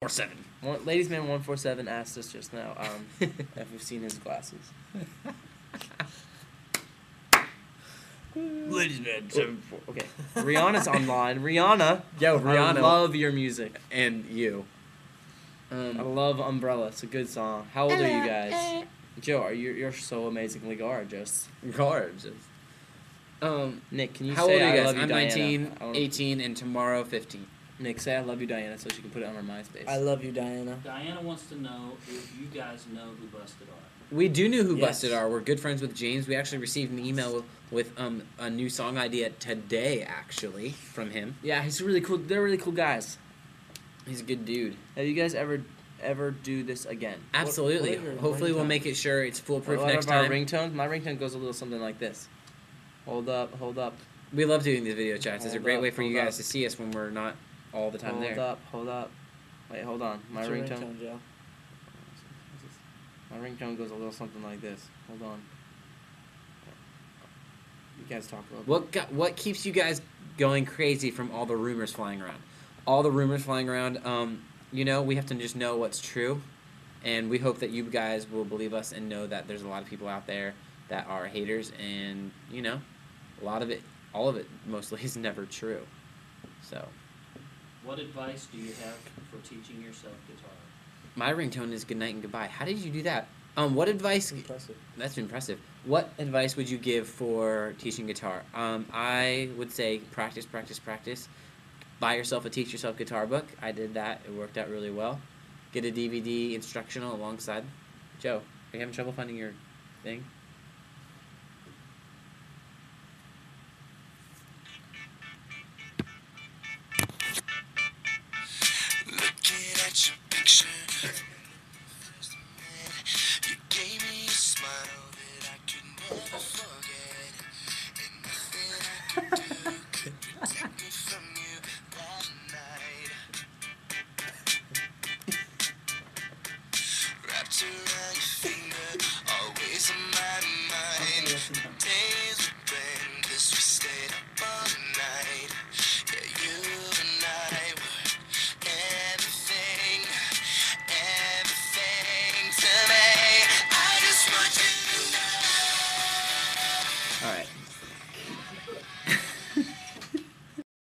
4-7. Ladies Man 147 asked us just now if we've seen his glasses. Ladies Man 74. Okay, Rihanna's online. Rihanna. Yo, Rihanna. I love your music. And you. I love Umbrella. It's a good song. How old are you guys? Joe, you're so amazingly gorgeous. Gorgeous. Nick, can you How say old are you I guys? love you, I'm Diana? 19, I wanna- 18, and tomorrow 15. Nick, say I love you, Diana, so she can put it on her MySpace. I love you, Diana. Diana wants to know if you guys know who Busted are. We do know who Yes. Busted are. We're good friends with James. We actually received an email with a new song idea today, actually, from him. Yeah, he's really cool. They're really cool guys. He's a good dude. Have you guys ever do this again? Absolutely. what are your Hopefully we'll ringtones? make it sure it's foolproof What next of our time. ringtones? My ringtone goes a little something like this. Hold up, hold up, We love doing these video chats. It's a Hold great up, way for you hold guys up. to see us when we're not all the time hold there. up, hold up. Wait, hold on. My What's your ringtone. Joe? My ringtone goes a little something like this. Hold on. You guys talk about What keeps you guys going crazy from all the rumors flying around? All the rumors flying around, we have to just know what's true. And we hope that you guys will believe us and know that there's a lot of people out there that are haters. And, a lot of it, all of it mostly is never true. So, What advice do you have for teaching yourself guitar? my ringtone is good night and goodbye. How did you do that? What advice... Impressive. That's impressive. What advice would you give for teaching guitar? I would say practice, practice, practice. Buy yourself a Teach Yourself guitar book. I did that. It worked out really well. Get a DVD instructional alongside. Joe, are you having trouble finding your thing? Looking at your picture